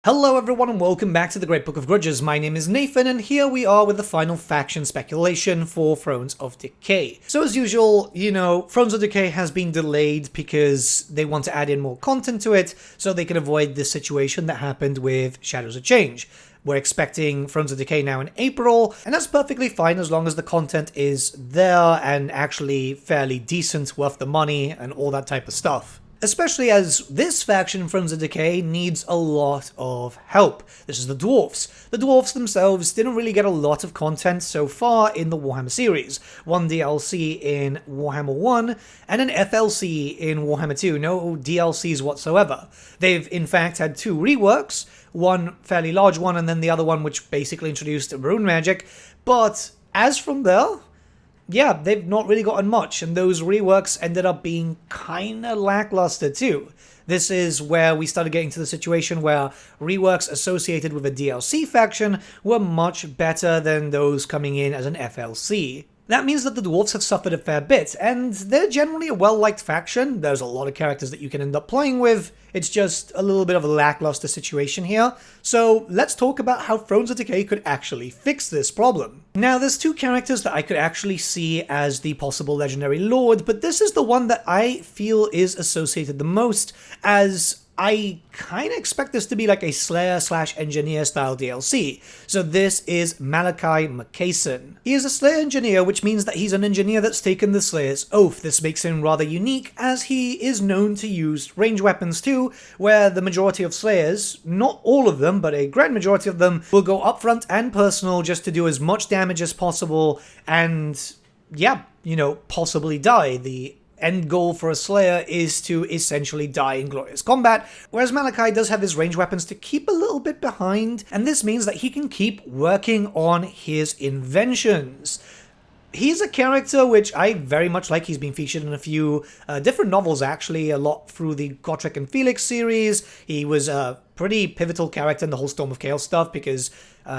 Hello everyone and welcome back to the Great Book of Grudges. My name is Nathan and here we are with the final faction speculation for Thrones of Decay. So as usual, Thrones of Decay has been delayed because they want to add in more content to it so they can avoid the situation that happened with Shadows of Change. We're expecting Thrones of Decay now in April, and that's perfectly fine as long as the content is there and actually fairly decent, worth the money, and all that type of stuff. Especially as this faction, Thrones of Decay, needs a lot of help. This is the Dwarfs. The Dwarfs themselves didn't really get a lot of content so far in the Warhammer series. One DLC in Warhammer 1 and an FLC in Warhammer 2. No DLCs whatsoever. They've in fact had two reworks, one fairly large one and then the other one which basically introduced rune magic. But as from there, yeah, they've not really gotten much, and those reworks ended up being kinda lackluster too. This is where we started getting to the situation where reworks associated with a DLC faction were much better than those coming in as an FLC. That means that the Dwarfs have suffered a fair bit, and they're generally a well-liked faction. There's a lot of characters that you can end up playing with. It's just a little bit of a lackluster situation here. So let's talk about how Thrones of Decay could actually fix this problem. Now, there's two characters that I could actually see as the possible legendary lord, but this is the one that I feel is associated the most, as I kind of expect this to be like a Slayer/Engineer style DLC. So this is Malachi McKayson. He is a Slayer Engineer, which means that he's an engineer that's taken the Slayer's Oath. This makes him rather unique, as he is known to use range weapons too, where the majority of Slayers, not all of them, but a grand majority of them, will go upfront and personal just to do as much damage as possible and, yeah, possibly die. The end goal for a Slayer is to essentially die in glorious combat, whereas Malachi does have his range weapons to keep a little bit behind, and this means that he can keep working on his inventions. He's a character which I very much like. He's been featured in a few different novels, actually, a lot through the Gotrek and Felix series. He was a pretty pivotal character in the whole Storm of Chaos stuff because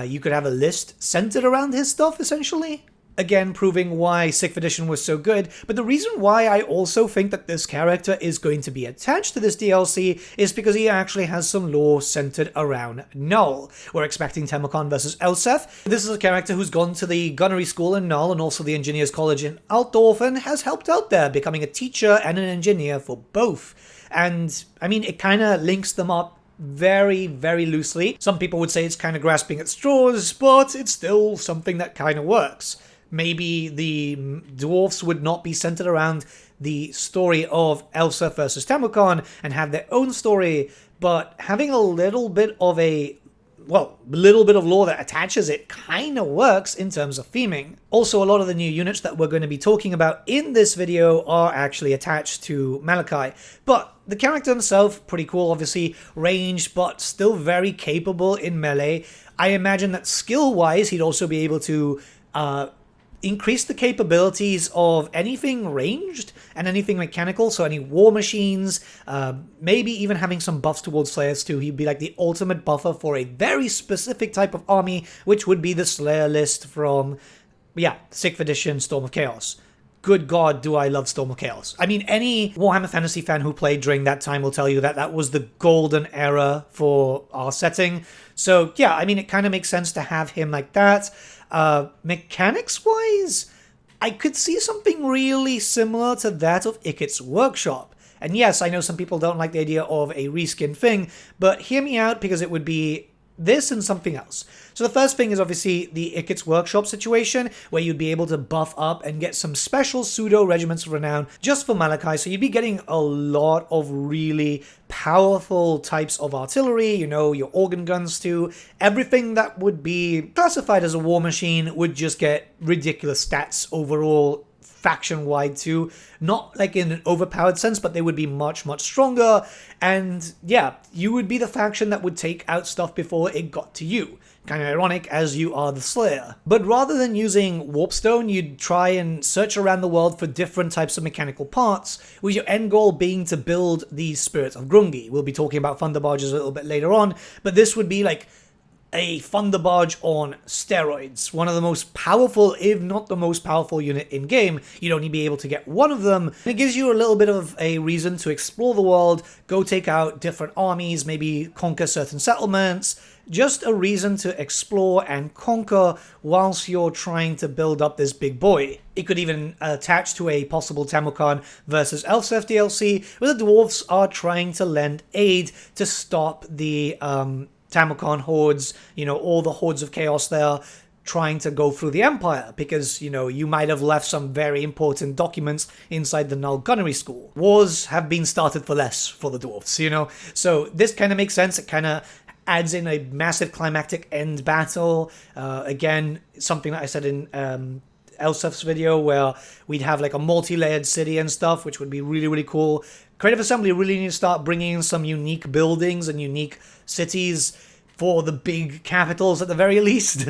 you could have a list centered around his stuff, essentially. Again, proving why 6th edition was so good, but the reason why I also think that this character is going to be attached to this DLC is because he actually has some lore centered around Null. We're expecting Temakon versus Elseth. This is a character who's gone to the gunnery school in Null and also the engineers college in Altdorf and has helped out there, becoming a teacher and an engineer for both. And, I mean, it kind of links them up very, very loosely. Some people would say it's kind of grasping at straws, but it's still something that kind of works. Maybe the Dwarfs would not be centered around the story of Elseth versus Temakon and have their own story, but having a little bit of lore that attaches it kind of works in terms of theming. Also, a lot of the new units that we're going to be talking about in this video are actually attached to Malachi. But the character himself, pretty cool, obviously, ranged, but still very capable in melee. I imagine that skill-wise, he'd also be able to increase the capabilities of anything ranged and anything mechanical, so any war machines, maybe even having some buffs towards Slayers too. He'd be like the ultimate buffer for a very specific type of army, which would be the Slayer list from, 6th edition Storm of Chaos. Good God, do I love Storm of Chaos. I mean, any Warhammer Fantasy fan who played during that time will tell you that that was the golden era for our setting. So, yeah, I mean, it kind of makes sense to have him like that. Mechanics-wise, I could see something really similar to that of Ickett's Workshop. And yes, I know some people don't like the idea of a reskin thing, but hear me out because it would be this and something else. So the first thing is obviously the Ickett's Workshop situation, where you'd be able to buff up and get some special pseudo regiments of renown just for Malachi. So you'd be getting a lot of really powerful types of artillery, your organ guns too. Everything that would be classified as a war machine would just get ridiculous stats overall, faction-wide too. Not like in an overpowered sense, but they would be much, much stronger. And yeah, you would be the faction that would take out stuff before it got to you. Kind of ironic, as you are the Slayer. But rather than using Warpstone, you'd try and search around the world for different types of mechanical parts, with your end goal being to build the Spirit of Grungi. We'll be talking about Thunder Barges a little bit later on, but this would be like a Thunder Barge on steroids. One of the most powerful, if not the most powerful unit in game. You'd only be able to get one of them. And it gives you a little bit of a reason to explore the world, go take out different armies, maybe conquer certain settlements. Just a reason to explore and conquer whilst you're trying to build up this big boy. It could even attach to a possible Tamokhan versus Elfsef DLC, where the Dwarfs are trying to lend aid to stop the Tamokhan hordes, you know, all the hordes of chaos there trying to go through the Empire, because, you know, you might have left some very important documents inside the Null Gunnery School. Wars have been started for less for the Dwarfs, you know? So this kind of makes sense. It kind of adds in a massive climactic end battle. Again, something that I said in Elsef's video, where we'd have like a multi-layered city and stuff, which would be really, really cool. Creative Assembly really need to start bringing in some unique buildings and unique cities for the big capitals at the very least.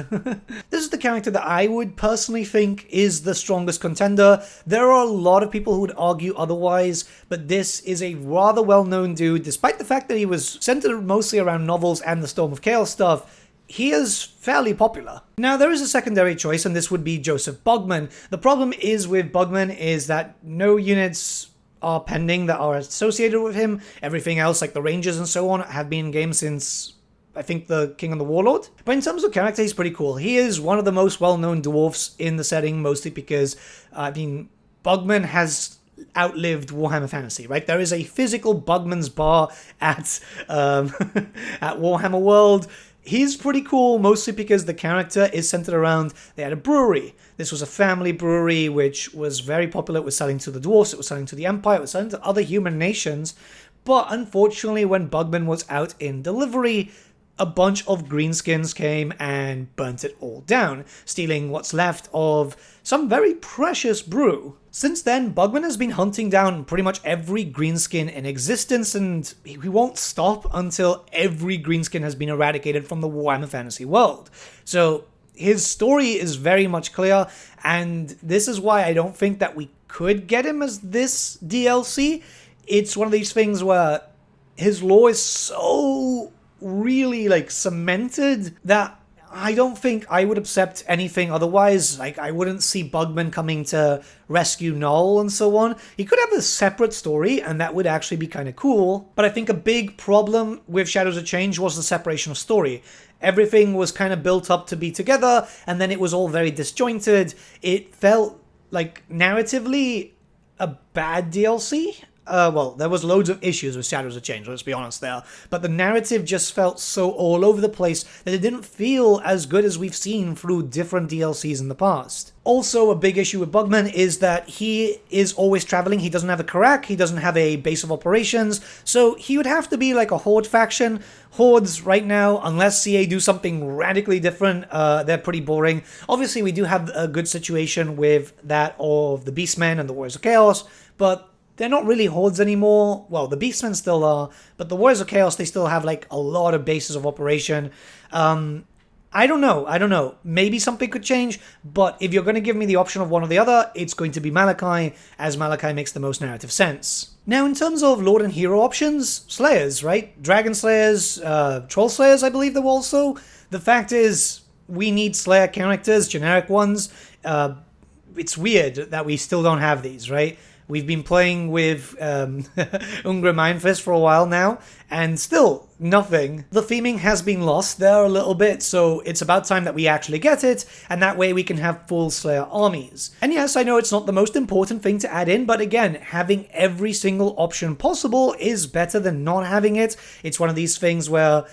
This is the character that I would personally think is the strongest contender. There are a lot of people who would argue otherwise, but this is a rather well-known dude. Despite the fact that he was centered mostly around novels and the Storm of Chaos stuff, he is fairly popular. Now, there is a secondary choice, and this would be Joseph Bugman. The problem is with Bugman is that no units are pending that are associated with him. Everything else, like the Rangers and so on, have been in game since, I think, the King and the Warlord. But in terms of character, he's pretty cool. He is one of the most well-known dwarfs in the setting, mostly because, Bugman has outlived Warhammer Fantasy, right? There is a physical Bugman's bar at at Warhammer World. He's pretty cool, mostly because the character is centered around, they had a brewery. This was a family brewery, which was very popular. It was selling to the dwarfs, it was selling to the Empire, it was selling to other human nations. But unfortunately, when Bugman was out in delivery, a bunch of greenskins came and burnt it all down, stealing what's left of some very precious brew. Since then, Bugman has been hunting down pretty much every greenskin in existence, and he won't stop until every greenskin has been eradicated from the Warhammer Fantasy world. So his story is very much clear, and this is why I don't think that we could get him as this DLC. It's one of these things where his lore is so really like cemented that I don't think I would accept anything otherwise. Like, I wouldn't see Bugman coming to rescue Null and so on. He could have a separate story, and that would actually be kind of cool. But I think a big problem with Shadows of Change was the separation of story. Everything was kind of built up to be together, and then it was all very disjointed. It felt like narratively a bad DLC. Well, there was loads of issues with Shadows of Change, let's be honest there, but the narrative just felt so all over the place that it didn't feel as good as we've seen through different DLCs in the past. Also, a big issue with Bugman is that he is always traveling. He doesn't have a Karak, he doesn't have a base of operations, so he would have to be like a Horde faction. Hordes right now, unless CA do something radically different, they're pretty boring. Obviously, we do have a good situation with that of the Beastmen and the Warriors of Chaos, but they're not really hordes anymore. Well, the Beastmen still are, but the Warriors of Chaos, they still have like a lot of bases of operation. I don't know. Maybe something could change, but if you're going to give me the option of one or the other, it's going to be Malachi, as Malachi makes the most narrative sense. Now, in terms of Lord and Hero options, Slayers, right? Dragon Slayers, Troll Slayers, I believe there were also. The fact is, we need Slayer characters, generic ones. It's weird that we still don't have these, right? We've been playing with Unram Ironfist for a while now, and still nothing. The theming has been lost there a little bit, so it's about time that we actually get it, and that way we can have full Slayer armies. And yes, I know it's not the most important thing to add in, but again, having every single option possible is better than not having it. It's one of these things where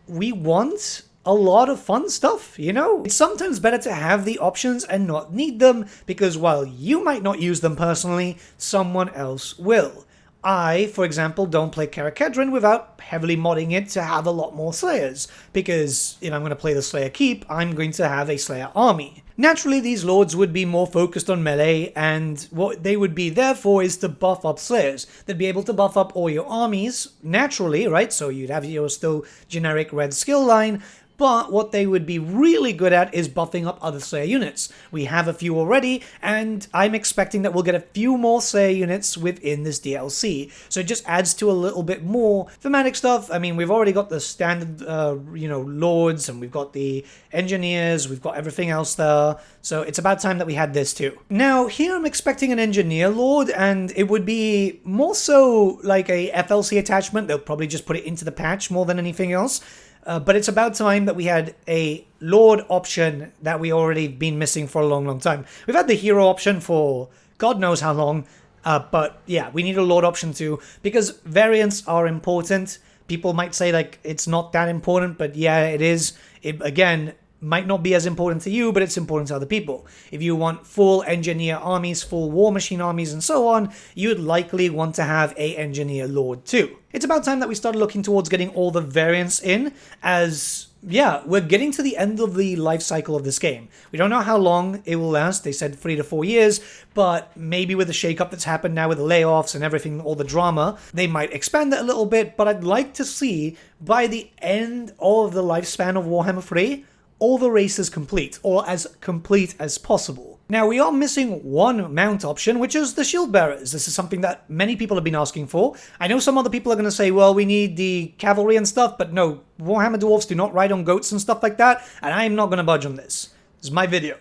we want a lot of fun stuff, you know? It's sometimes better to have the options and not need them, because while you might not use them personally, someone else will. I, for example, don't play Karakedron without heavily modding it to have a lot more Slayers, because if I'm going to play the Slayer Keep, I'm going to have a Slayer army. Naturally, these lords would be more focused on melee, and what they would be there for is to buff up Slayers. They'd be able to buff up all your armies, naturally, right? So you'd have your still generic red skill line, but what they would be really good at is buffing up other Slayer units. We have a few already, and I'm expecting that we'll get a few more Slayer units within this DLC. So it just adds to a little bit more thematic stuff. I mean, we've already got the standard, lords, and we've got the engineers, we've got everything else there. So it's about time that we had this too. Now, here I'm expecting an engineer lord, and it would be more so like a FLC attachment. They'll probably just put it into the patch more than anything else. But it's about time that we had a Lord option that we already been missing for a long, long time. We've had the hero option for God knows how long, but yeah, we need a Lord option too, because variants are important. People might say, like, it's not that important, but yeah, it is. It, again, might not be as important to you, but it's important to other people. If you want full engineer armies, full war machine armies, and so on, you'd likely want to have a engineer lord too. It's about time that we started looking towards getting all the variants in, as, yeah, we're getting to the end of the life cycle of this game. We don't know how long it will last. They said 3 to 4 years, but maybe with the shakeup that's happened now with the layoffs and everything, all the drama, they might expand it a little bit, but I'd like to see, by the end of the lifespan of Warhammer 3, all the races complete, or as complete as possible. Now, we are missing one mount option, which is the Shieldbearers. This is something that many people have been asking for. I know some other people are going to say, well, we need the cavalry and stuff, but no, Warhammer Dwarfs do not ride on goats and stuff like that, and I am not going to budge on this. This is my video.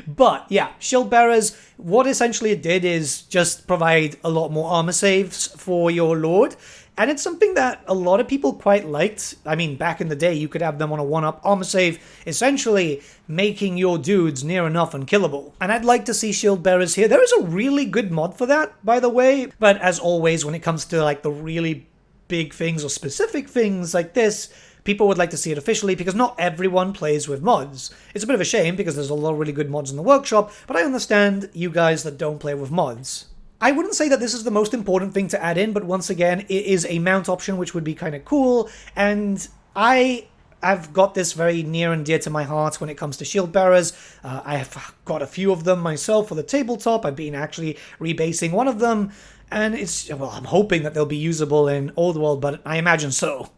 But yeah, Shieldbearers, what essentially it did is just provide a lot more armor saves for your lord. And it's something that a lot of people quite liked. I mean, back in the day, you could have them on a 1-up armor save, essentially making your dudes near enough unkillable. And I'd like to see Shieldbearers here. There is a really good mod for that, by the way. But as always, when it comes to like the really big things or specific things like this, people would like to see it officially, because not everyone plays with mods. It's a bit of a shame, because there's a lot of really good mods in the workshop, but I understand you guys that don't play with mods. I wouldn't say that this is the most important thing to add in, but once again, it is a mount option, which would be kind of cool, and I have got this very near and dear to my heart when it comes to Shieldbearers. I have got a few of them myself for the tabletop. I've been actually rebasing one of them, and it's, well, I'm hoping that they'll be usable in Old World, but I imagine so,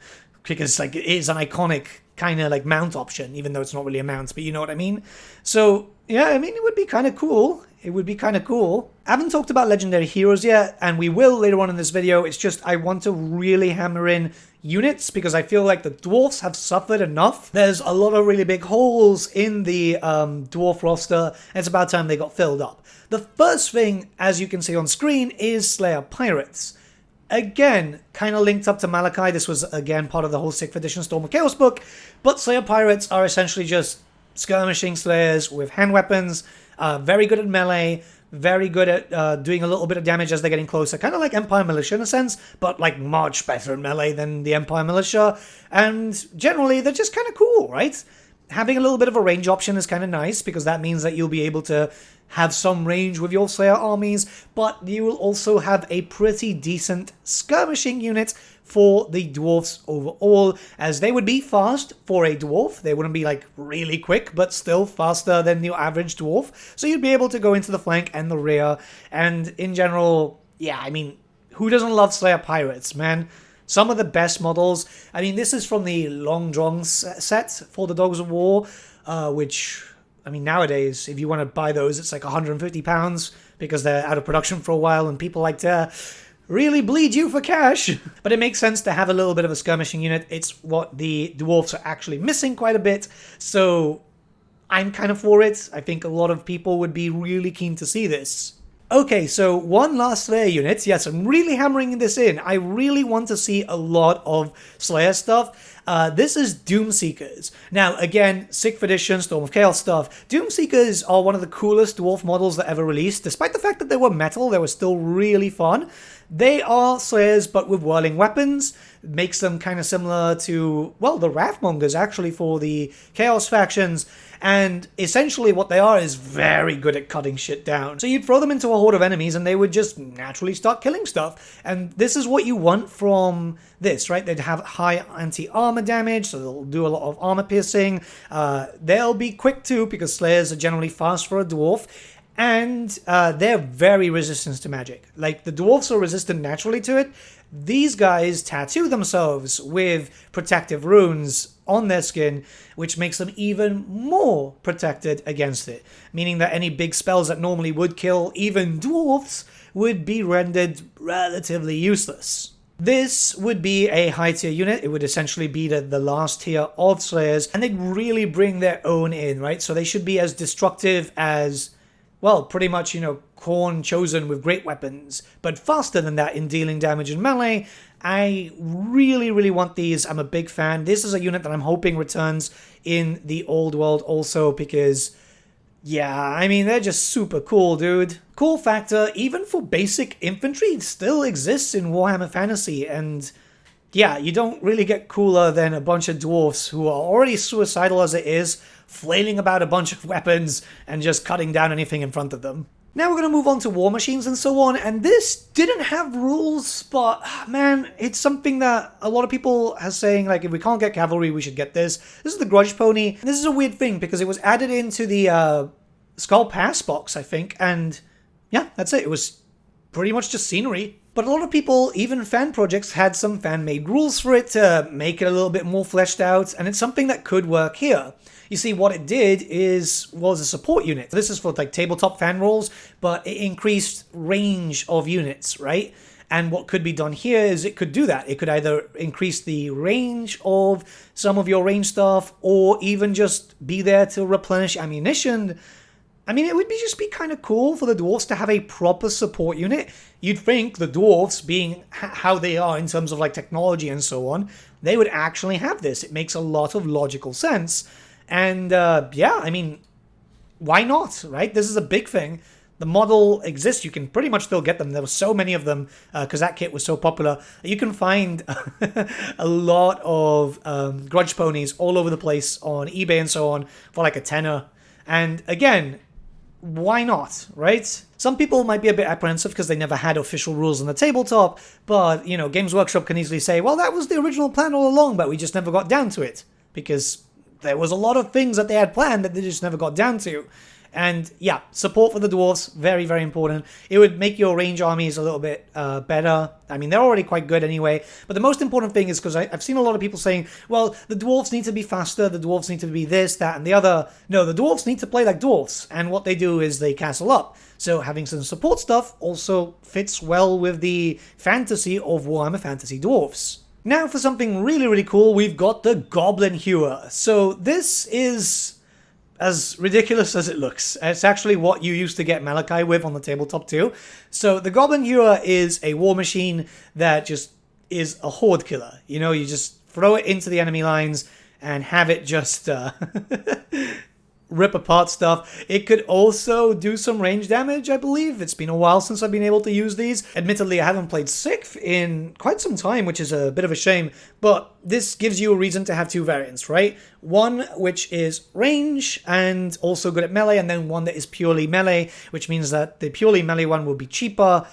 because like it is an iconic kind of like mount option, even though it's not really a mount, but you know what I mean? So yeah, I mean, it would be kind of cool. It would be kind of cool. I haven't talked about legendary heroes yet, and we will later on in this video. It's just I want to really hammer in units, because I feel like the dwarfs have suffered enough. There's a lot of really big holes in the dwarf roster, and it's about time they got filled up. The first thing, as you can see on screen, is Slayer Pirates. Again, kind of linked up to Malachi. This was, again, part of the whole 6th edition Storm of Chaos book, but Slayer Pirates are essentially just skirmishing slayers with hand weapons, very good at melee, very good at doing a little bit of damage as they're getting closer, kind of like Empire Militia in a sense, but like much better in melee than the Empire Militia, and generally they're just kind of cool, right? Having a little bit of a range option is kind of nice, because that means that you'll be able to have some range with your Slayer armies, but you will also have a pretty decent skirmishing unit for the dwarfs overall, as they would be fast for a dwarf. They wouldn't be like really quick, but still faster than your average dwarf. So you'd be able to go into the flank and the rear, and in general, yeah, I mean, who doesn't love Slayer Pirates, man? Some of the best models. I mean, this is from the Long Drong set for the Dogs of War, which, I mean, nowadays, if you want to buy those, it's like £150, because they're out of production for a while, and people like to really bleed you for cash. But it makes sense to have a little bit of a skirmishing unit. It's what the dwarfs are actually missing quite a bit, so I'm kind of for it. I think a lot of people would be really keen to see this. Okay, so one last Slayer unit. Yes, I'm really hammering this in. I really want to see a lot of Slayer stuff. This is Doomseekers. Now, again, 6th edition, Storm of Chaos stuff. Doomseekers are one of the coolest dwarf models that ever released. Despite the fact that they were metal, they were still really fun. They are Slayers, but with whirling weapons. It makes them kind of similar to, well, the Wrathmongers, actually, for the Chaos factions. And essentially what they are is very good at cutting shit down. So you'd throw them into a horde of enemies and they would just naturally start killing stuff. And this is what you want from this, right? They'd have high anti-armor damage, so they'll do a lot of armor piercing. They'll be quick too, because Slayers are generally fast for a dwarf. And they're very resistant to magic. Like, the dwarfs are resistant naturally to it. These guys tattoo themselves with protective runes on their skin, which makes them even more protected against it. Meaning that any big spells that normally would kill even dwarfs would be rendered relatively useless. This would be a high tier unit. It would essentially be the last tier of Slayers, and they'd really bring their own in, right? So they should be as destructive as, well, pretty much, you know, Khorne chosen with great weapons, but faster than that in dealing damage in melee. I really, really want these. I'm a big fan. This is a unit that I'm hoping returns in the old world also because, yeah, I mean, they're just super cool, dude. Cool factor, even for basic infantry, still exists in Warhammer Fantasy, and yeah, you don't really get cooler than a bunch of dwarfs who are already suicidal as it is, flailing about a bunch of weapons and just cutting down anything in front of them. Now we're going to move on to war machines and so on, and this didn't have rules, but man, it's something that a lot of people are saying, like, if we can't get cavalry, we should get this. This is the Grudge Pony. This is a weird thing because it was added into the Skull Pass box, I think, and yeah, that's it. It was pretty much just scenery. But a lot of people, even fan projects, had some fan-made rules for it to make it a little bit more fleshed out, and it's something that could work here. You see, what it did was a support unit. This is for like tabletop fan rules, but it increased range of units, right? And what could be done here is it could do that. It could either increase the range of some of your range stuff, or even just be there to replenish ammunition. I mean, it would just be kind of cool for the dwarves to have a proper support unit. You'd think the dwarves, being how they are in terms of like technology and so on, they would actually have this. It makes a lot of logical sense. And yeah, I mean, why not, right? This is a big thing. The model exists. You can pretty much still get them. There were so many of them because that kit was so popular. You can find a lot of Grudge Ponies all over the place on eBay and so on for like a tenner. And again, why not, right? Some people might be a bit apprehensive because they never had official rules on the tabletop, but, you know, Games Workshop can easily say, well, that was the original plan all along, but we just never got down to it because there was a lot of things that they had planned that they just never got down to. And yeah, support for the dwarves, very, very important. It would make your range armies a little bit better. I mean, they're already quite good anyway. But the most important thing is, because I've seen a lot of people saying, well, the dwarves need to be faster, the dwarves need to be this, that, and the other. No, the dwarves need to play like dwarves. And what they do is they castle up. So having some support stuff also fits well with the fantasy of Warhammer Fantasy Dwarfs. Now for something really, really cool, we've got the Goblin Huer. So this is as ridiculous as it looks. It's actually what you used to get Malachi with on the tabletop too. So the Goblin Huer is a war machine that just is a horde killer. You know, you just throw it into the enemy lines and have it just rip apart stuff. It could also do some range damage, I believe. It's been a while since I've been able to use these. Admittedly, I haven't played Sixth in quite some time, which is a bit of a shame, but this gives you a reason to have two variants, right? One which is range and also good at melee, and then one that is purely melee, which means that the purely melee one will be cheaper.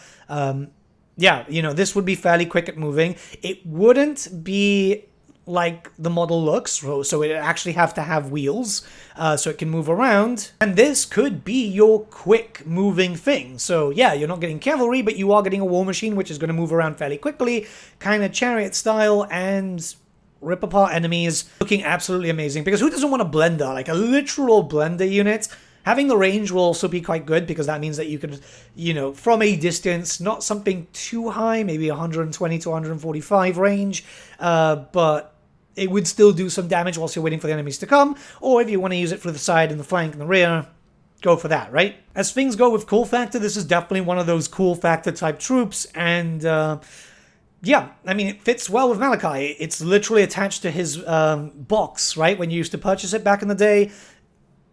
Yeah, you know, this would be fairly quick at moving. It wouldn't be like the model looks, so it actually have to have wheels so it can move around, and this could be your quick moving thing. So yeah, you're not getting cavalry, but you are getting a war machine which is going to move around fairly quickly, kind of chariot style, and rip apart enemies. Looking absolutely amazing, because who doesn't want a blender, like a literal blender unit? Having the range will also be quite good, because that means that you can, you know, from a distance, not something too high, maybe 120 to 145 range, but it would still do some damage whilst you're waiting for the enemies to come, or if you want to use it for the side and the flank and the rear, go for that, right? As things go with cool factor, this is definitely one of those cool factor type troops, and yeah, I mean, it fits well with Malachi. It's literally attached to his box, right? When you used to purchase it back in the day.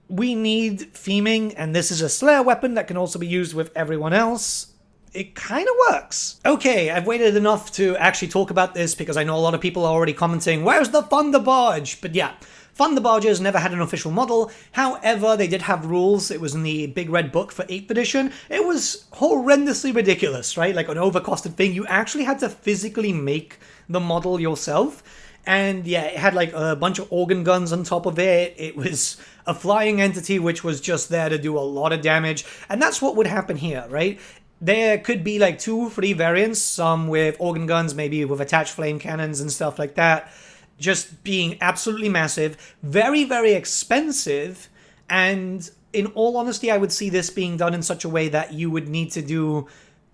We need theming, and this is a Slayer weapon that can also be used with everyone else. It kind of works. Okay, I've waited enough to actually talk about this because I know a lot of people are already commenting, where's the Thunder Barge? But yeah, Thunder Barges never had an official model. However, they did have rules. It was in the Big Red Book for 8th edition. It was horrendously ridiculous, right? Like an overcosted thing. You actually had to physically make the model yourself. And yeah, it had like a bunch of organ guns on top of it. It was a flying entity which was just there to do a lot of damage. And that's what would happen here, right? There could be like 2 or 3 variants, some with organ guns, maybe with attached flame cannons and stuff like that. Just being absolutely massive, very, very expensive, and in all honesty, I would see this being done in such a way that you would need to do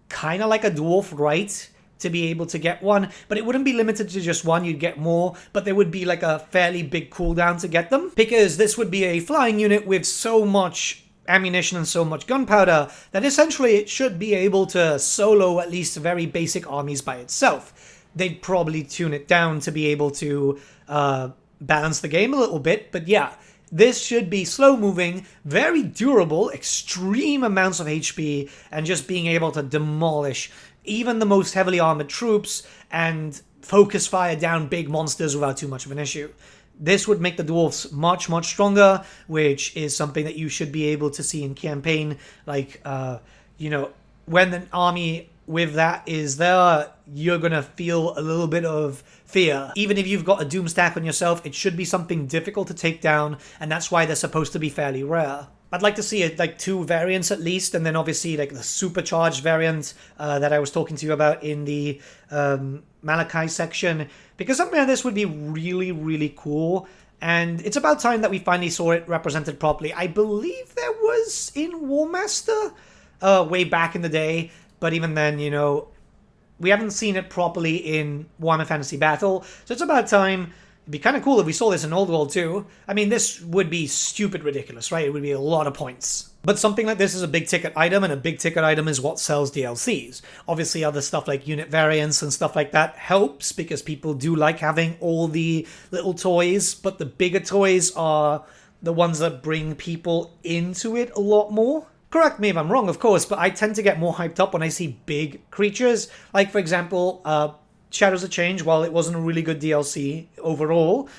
kind of like a dwarf right to be able to get one, but it wouldn't be limited to just one, you'd get more, but there would be like a fairly big cooldown to get them, because this would be a flying unit with so much ammunition and so much gunpowder that essentially it should be able to solo at least very basic armies by itself. They'd probably tune it down to be able to balance the game a little bit, but yeah, this should be slow-moving, very durable, extreme amounts of HP, and just being able to demolish even the most heavily armored troops and focus fire down big monsters without too much of an issue. This would make the dwarfs much, much stronger, which is something that you should be able to see in campaign. Like, you know, when an army with that is there, you're gonna feel a little bit of fear. Even if you've got a doom stack on yourself, it should be something difficult to take down, and that's why they're supposed to be fairly rare. I'd like to see it like 2 variants at least, and then obviously like the supercharged variant that I was talking to you about in the Malachi section, because something like this would be really, really cool. And it's about time that we finally saw it represented properly. I believe there was in War Master way back in the day, but even then, you know, we haven't seen it properly in Warhammer Fantasy Battle, so it's about time. It'd be kind of cool if we saw this in Old World too. I mean, this would be stupid ridiculous, right? It would be a lot of points. But something like this is a big ticket item, and a big ticket item is what sells DLCs. Obviously, other stuff like unit variants and stuff like that helps, because people do like having all the little toys, but the bigger toys are the ones that bring people into it a lot more. Correct me if I'm wrong, of course, but I tend to get more hyped up when I see big creatures. Like, for example, Shadows of Change, while it wasn't a really good DLC overall,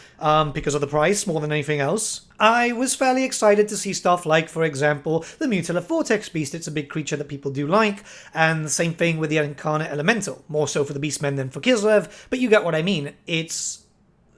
because of the price more than anything else, I was fairly excited to see stuff like, for example, the Mutilar Vortex Beast. It's a big creature that people do like, and the same thing with the Incarnate Elemental, more so for the Beastmen than for Kislev, but you get what I mean. It's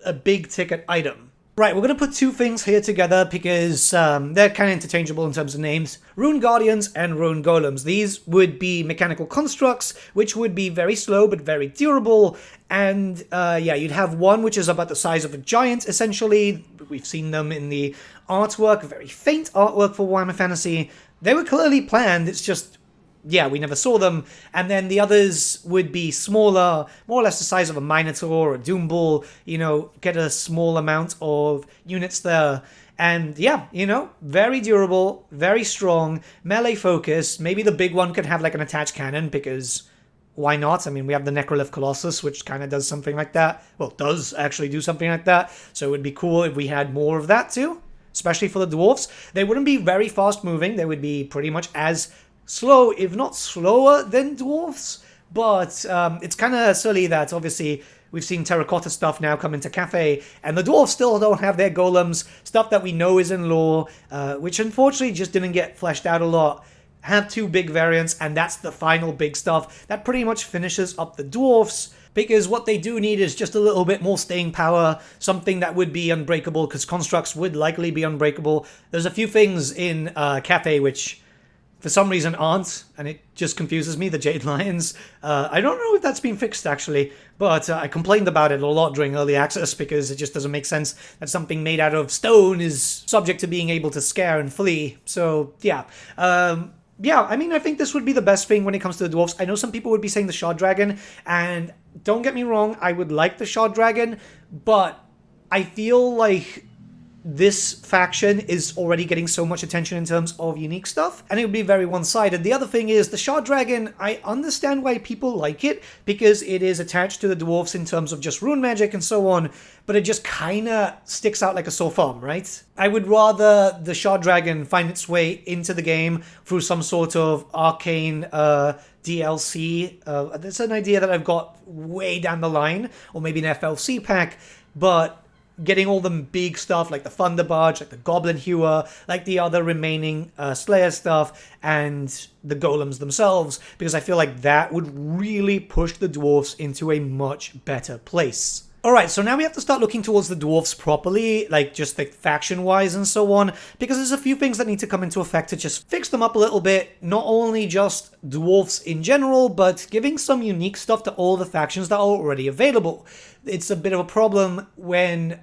a big ticket item. Right, we're going to put 2 things here together because they're kind of interchangeable in terms of names. Rune Guardians and Rune Golems. These would be mechanical constructs, which would be very slow but very durable. And yeah, you'd have one which is about the size of a giant, essentially. We've seen them in the artwork, very faint artwork for Warhammer Fantasy. They were clearly planned, it's just, yeah, we never saw them. And then the others would be smaller, more or less the size of a Minotaur or a Doomball, you know, get a small amount of units there. And yeah, you know, very durable, very strong, melee focus. Maybe the big one could have like an attached cannon, because why not? I mean, we have the Necrolith Colossus, which kind of does something like that. Well, does actually do something like that. So it would be cool if we had more of that too, especially for the dwarfs. They wouldn't be very fast moving. They would be pretty much as slow, if not slower, than dwarfs, but it's kind of silly that obviously we've seen terracotta stuff now come into cafe, and the dwarfs still don't have their golems, stuff that we know is in lore, which unfortunately just didn't get fleshed out a lot. Have 2 big variants, and that's the final big stuff that pretty much finishes up the dwarfs, because what they do need is just a little bit more staying power, something that would be unbreakable, because constructs would likely be unbreakable. There's a few things in cafe which for some reason aren't, and it just confuses me, the Jade Lions. I don't know if that's been fixed, actually, but I complained about it a lot during early access, because it just doesn't make sense that something made out of stone is subject to being able to scare and flee. So, yeah. Yeah, I mean, I think this would be the best thing when it comes to the dwarfs. I know some people would be saying the Shard Dragon, and don't get me wrong, I would like the Shard Dragon, but I feel like this faction is already getting so much attention in terms of unique stuff, and it would be very one-sided. The other thing is, the Shard Dragon, I understand why people like it, because it is attached to the dwarfs in terms of just rune magic and so on, but it just kinda sticks out like a sore thumb, right? I would rather the Shard Dragon find its way into the game through some sort of arcane DLC. That's an idea that I've got way down the line, or maybe an FLC pack, but getting all the big stuff like the Thunder Barge, like the Goblin Huer, like the other remaining Slayer stuff, and the Golems themselves, because I feel like that would really push the Dwarfs into a much better place. Alright, so now we have to start looking towards the dwarfs properly, like just like faction-wise and so on, because there's a few things that need to come into effect to just fix them up a little bit, not only just dwarfs in general, but giving some unique stuff to all the factions that are already available. It's a bit of a problem when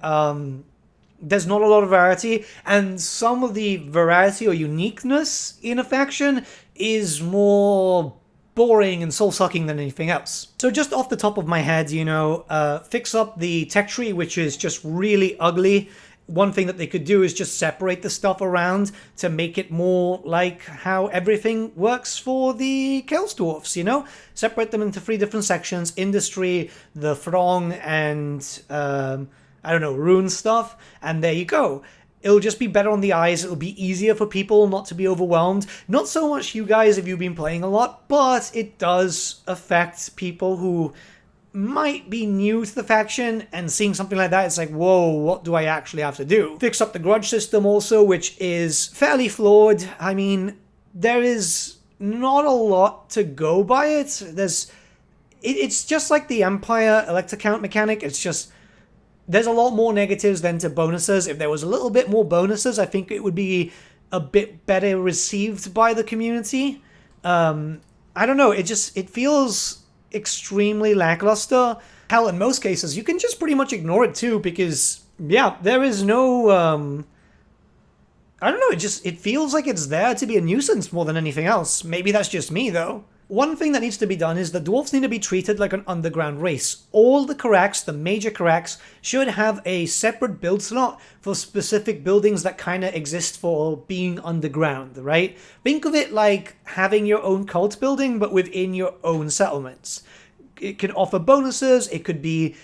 there's not a lot of variety, and some of the variety or uniqueness in a faction is more boring and soul-sucking than anything else. So just off the top of my head, you know, fix up the tech tree, which is just really ugly. One thing that they could do is just separate the stuff around to make it more like how everything works for the Chaos Dwarfs, you know? Separate them into 3 different sections: industry, the throng, and, I don't know, rune stuff, and there you go. It'll just be better on the eyes, it'll be easier for people not to be overwhelmed. Not so much you guys if you've been playing a lot, but it does affect people who might be new to the faction, and seeing something like that, it's like, whoa, what do I actually have to do? Fix up the grudge system also, which is fairly flawed. I mean, there is not a lot to go by it. It's just like the Empire Elector Count mechanic, it's just... There's a lot more negatives than to bonuses. If there was a little bit more bonuses, I think it would be a bit better received by the community. I don't know, it feels extremely lackluster. Hell, in most cases, you can just pretty much ignore it too, because, yeah, there is no, I don't know, it feels like it's there to be a nuisance more than anything else. Maybe that's just me, though. One thing that needs to be done is the dwarves need to be treated like an underground race. All the Karaks, the major Karaks, should have a separate build slot for specific buildings that kind of exist for being underground, right? Think of it like having your own cult building, but within your own settlements. It can offer bonuses, it could be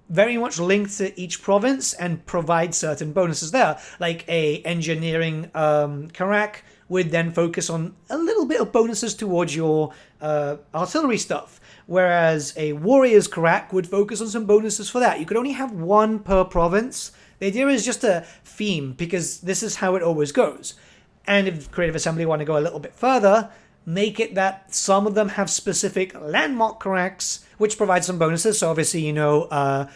very much linked to each province and provide certain bonuses there, like a engineering Karak would then focus on a little bit of bonuses towards your artillery stuff, whereas a warrior's Karak would focus on some bonuses for that. You could only have one per province. The idea is just a theme, because this is how it always goes. And if Creative Assembly want to go a little bit further, make it that some of them have specific landmark Karaks, which provide some bonuses. So obviously, you know,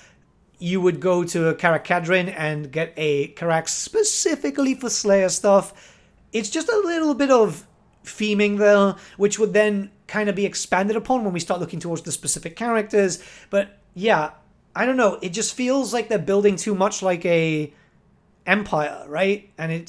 you would go to a Karak-Kadrin and get a Karak specifically for Slayer stuff. It's just a little bit of theming there, which would then kind of be expanded upon when we start looking towards the specific characters. But yeah, I don't know. It just feels like they're building too much like a empire, right? And it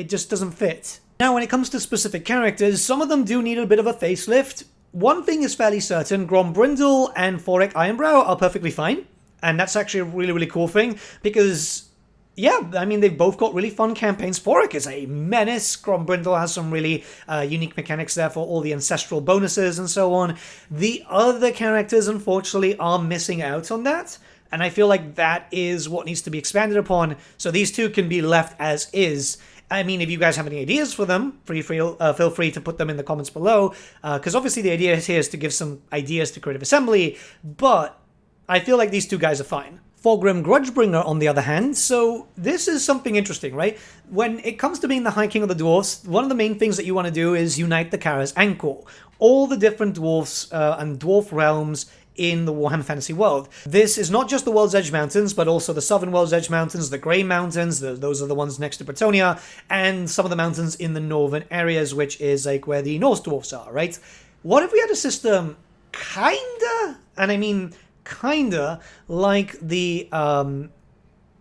just doesn't fit. Now, when it comes to specific characters, some of them do need a bit of a facelift. One thing is fairly certain: Grombrindle and Thorek Ironbrow are perfectly fine. And that's actually a really, really cool thing, because... yeah, I mean, they've both got really fun campaigns. Thorek is a menace. Grombrindle has some really unique mechanics there for all the ancestral bonuses and so on. The other characters, unfortunately, are missing out on that. And I feel like that is what needs to be expanded upon. So these two can be left as is. I mean, if you guys have any ideas for them, feel free to put them in the comments below. Because obviously the idea here is to give some ideas to Creative Assembly. But I feel like these two guys are fine. Thorgrim Grudgebringer, on the other hand, so this is something interesting, right? When it comes to being the High King of the Dwarfs, one of the main things that you want to do is unite the Kara's Anchor. All the different dwarfs and dwarf realms in the Warhammer Fantasy world. This is not just the World's Edge Mountains, but also the Southern World's Edge Mountains, the Grey Mountains, those are the ones next to Bretonnia, and some of the mountains in the northern areas, which is like where the Norse dwarfs are, right? What if we had a system kinda, and I mean kinda, like the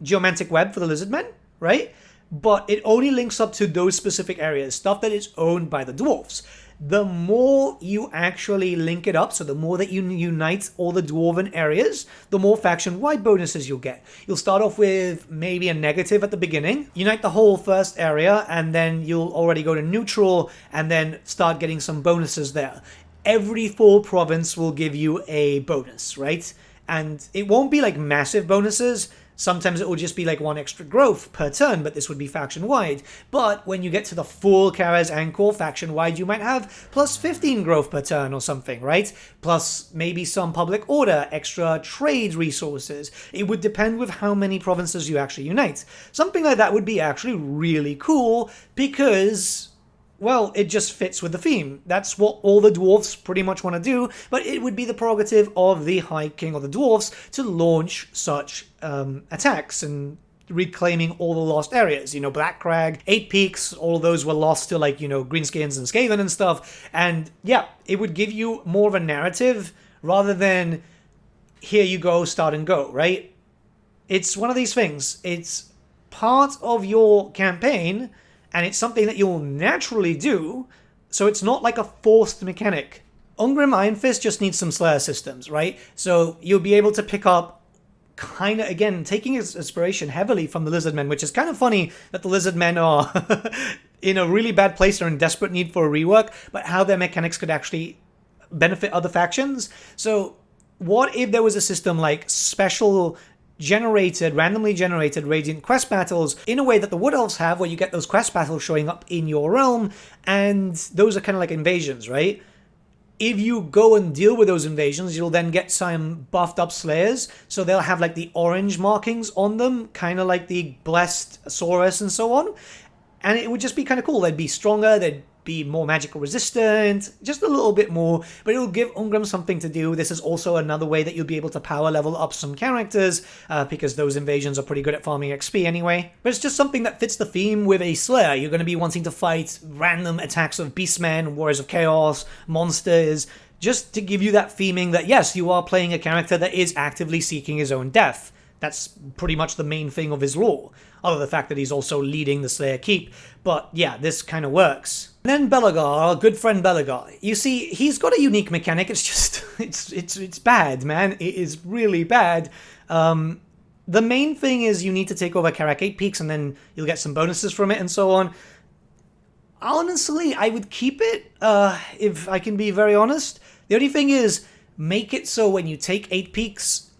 Geomantic Web for the Lizardmen, right? But it only links up to those specific areas, stuff that is owned by the dwarfs. The more you actually link it up, so the more that you unite all the dwarven areas, the more faction-wide bonuses you'll get. You'll start off with maybe a negative at the beginning, unite the whole first area, and then you'll already go to neutral, and then start getting some bonuses there. Every full province will give you a bonus, right? And it won't be like massive bonuses. Sometimes it will just be like 1 extra growth per turn, but this would be faction-wide. But when you get to the full Kara's Anchor faction-wide, you might have plus 15 growth per turn or something, right? Plus maybe some public order, extra trade resources. It would depend with how many provinces you actually unite. Something like that would be actually really cool, because well, it just fits with the theme. That's what all the dwarfs pretty much want to do, but it would be the prerogative of the High King or the dwarfs to launch such attacks and reclaiming all the lost areas. You know, Black Crag, Eight Peaks, all of those were lost to, like, you know, Greenskins and Skaven and stuff. And yeah, it would give you more of a narrative rather than here you go, start and go, right? It's one of these things. It's part of your campaign, and it's something that you'll naturally do, so it's not like a forced mechanic. Unram Ironfist just needs some Slayer systems, right? So you'll be able to pick up, kind of, again, taking inspiration heavily from the Lizardmen, which is kind of funny that the Lizardmen are in a really bad place or in desperate need for a rework, but how their mechanics could actually benefit other factions. So what if there was a system like special randomly generated Radiant quest battles in a way that the Wood Elves have, where you get those quest battles showing up in your realm, and those are kind of like invasions, right? If you go and deal with those invasions, you'll then get some buffed up Slayers, so they'll have like the orange markings on them, kind of like the Blessed Saurus and so on, and it would just be kind of cool. They'd be stronger, they'd be more magical resistant, just a little bit more, but it'll give Unram something to do. This is also another way that you'll be able to power level up some characters, because those invasions are pretty good at farming XP anyway. But it's just something that fits the theme with a Slayer. You're going to be wanting to fight random attacks of Beastmen, Warriors of Chaos, monsters, just to give you that theming that yes, you are playing a character that is actively seeking his own death. That's pretty much the main thing of his lore, other than the fact that he's also leading the Slayer Keep. But yeah, this kind of works. And then Bellar, our good friend Bellar. You see, he's got a unique mechanic. It's just, it's bad, man. It is really bad. The main thing is you need to take over Karak 8 Peaks, and then you'll get some bonuses from it and so on. Honestly, I would keep it, if I can be very honest. The only thing is, make it so when you take 8 Peaks,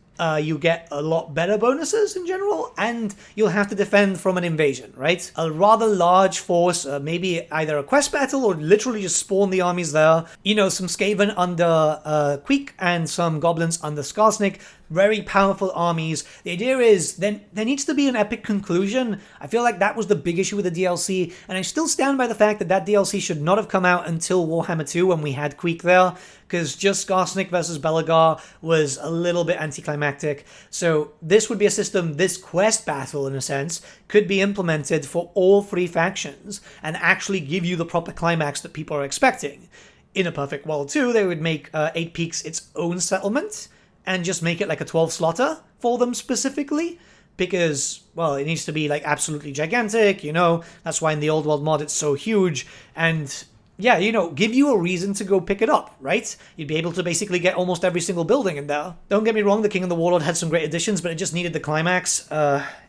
you get a lot better bonuses in general, and you'll have to defend from an invasion, right? A rather large force, maybe either a quest battle or literally just spawn the armies there. You know, some Skaven under Queek and some Goblins under Skarsnik. Very powerful armies. The idea is then there needs to be an epic conclusion. I feel like that was the big issue with the DLC, and I still stand by the fact that that DLC should not have come out until Warhammer 2 when we had Queek there, because just Skarsnik versus Bellar was a little bit anticlimactic. So this would be a system, this quest battle in a sense, could be implemented for all three factions and actually give you the proper climax that people are expecting. In a perfect world too, they would make 8 Peaks its own settlement, and just make it like a 12 slotter for them specifically, because, well, it needs to be like absolutely gigantic, you know, that's why in the Old World mod it's so huge, and yeah, you know, give you a reason to go pick it up, right? You'd be able to basically get almost every single building in there. Don't get me wrong, the King and the Warlord had some great additions, but it just needed the climax.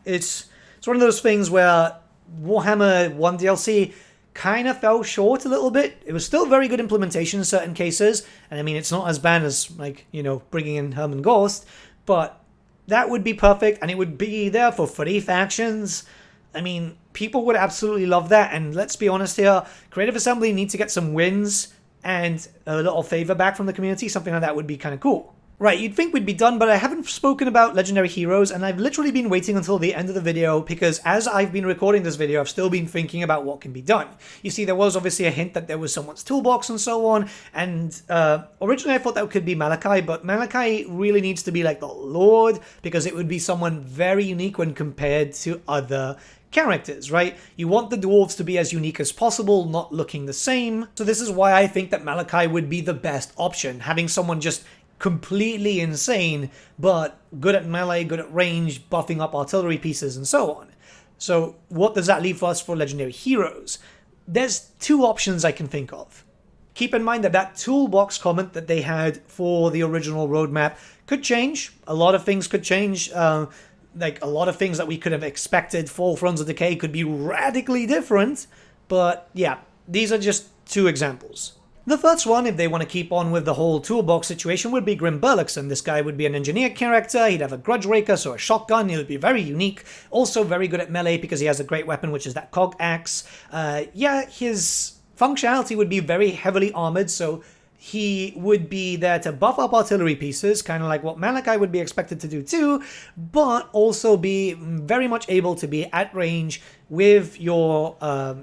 It's one of those things where Warhammer 1 DLC kind of fell short a little bit. It was still very good implementation in certain cases, and I mean, it's not as bad as, like, you know, bringing in Herman Ghost, but that would be perfect, and it would be there for 3 factions. I mean, people would absolutely love that, and let's be honest here, Creative Assembly need to get some wins and a little favor back from the community. Something like that would be kind of cool. Right, you'd think we'd be done, but I haven't spoken about Legendary Heroes, and I've literally been waiting until the end of the video, because as I've been recording this video, I've still been thinking about what can be done. You see, there was obviously a hint that there was someone's toolbox and so on, and originally I thought that could be Malachi, but Malachi really needs to be like the Lord, because it would be someone very unique when compared to other characters, right? You want the dwarves to be as unique as possible, not looking the same. So this is why I think that Malachi would be the best option, having someone just completely insane, but good at melee, good at range, buffing up artillery pieces, and so on. So what does that leave for us for Legendary Heroes? There's 2 options I can think of. Keep in mind that that toolbox comment that they had for the original roadmap could change. A lot of things could change. Like, a lot of things that we could have expected for Thrones of Decay could be radically different. But yeah, these are just 2 examples. The first one, if they want to keep on with the whole toolbox situation, would be Grimburon. This guy would be an engineer character, he'd have a grudge raker, so a shotgun, he would be very unique, also very good at melee because he has a great weapon, which is that cog axe. Yeah, his functionality would be very heavily armored, so he would be there to buff up artillery pieces, kind of like what Malachi would be expected to do too, but also be very much able to be at range with your,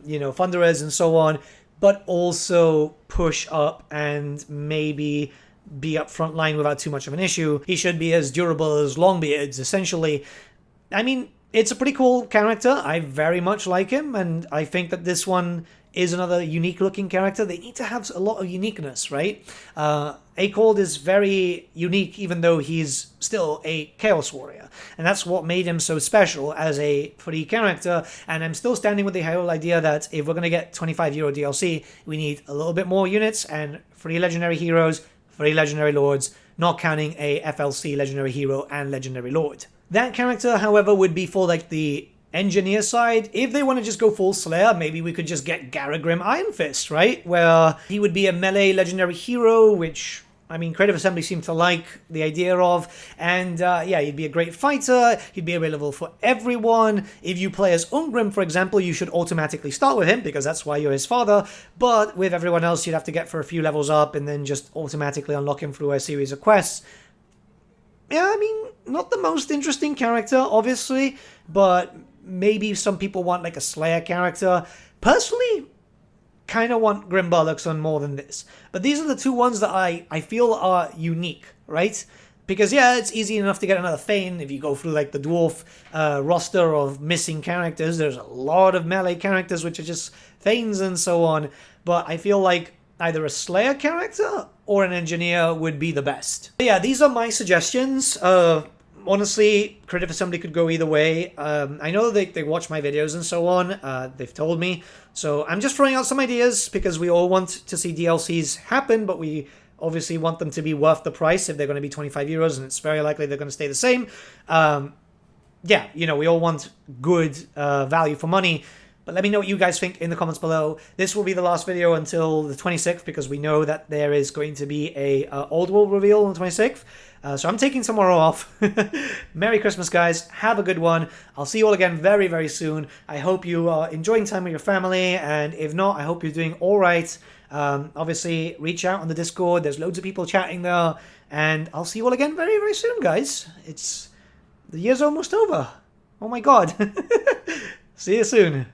you know, thunderers and so on, but also push up and maybe be up front line without too much of an issue. He should be as durable as Longbeards, essentially. I mean, it's a pretty cool character. I very much like him, and I think that this one is another unique-looking character. They need to have a lot of uniqueness, right? Acold is very unique, even though he's still a Chaos Warrior. And that's what made him so special as a free character. And I'm still standing with the whole idea that if we're going to get €25 DLC, we need a little bit more units and 3 legendary heroes, 3 legendary lords, not counting a FLC legendary hero and legendary lord. That character, however, would be for like the engineer side. If they want to just go full Slayer, maybe we could just get Garagrim Ironfist, right? Where he would be a melee legendary hero, which, I mean, Creative Assembly seemed to like the idea of. And yeah, he'd be a great fighter. He'd be available for everyone. If you play as Unram, for example, you should automatically start with him because that's why you're his father. But with everyone else, you'd have to get for a few levels up and then just automatically unlock him through a series of quests. Yeah, I mean, not the most interesting character, obviously, but maybe some people want like a Slayer character. Personally, kind of want Grim Bollocks more than this. But these are the 2 ones that I feel are unique, right? Because yeah, it's easy enough to get another Thane if you go through like the Dwarf roster of missing characters. There's a lot of melee characters which are just Thanes and so on. But I feel like either a Slayer character or an engineer would be the best. But yeah, these are my suggestions. Honestly, Creative Assembly could go either way. I know they watch my videos and so on. They've told me. So I'm just throwing out some ideas because we all want to see DLCs happen, but we obviously want them to be worth the price if they're going to be €25, and it's very likely they're going to stay the same. Yeah, you know, we all want good value for money. But let me know what you guys think in the comments below. This will be the last video until the 26th because we know that there is going to be a Old World reveal on the 26th. So I'm taking tomorrow off. Merry Christmas, guys. Have a good one. I'll see you all again very, very soon. I hope you are enjoying time with your family. And if not, I hope you're doing all right. Obviously, reach out on the Discord. There's loads of people chatting there. And I'll see you all again very, very soon, guys. The year's almost over. Oh my god. See you soon.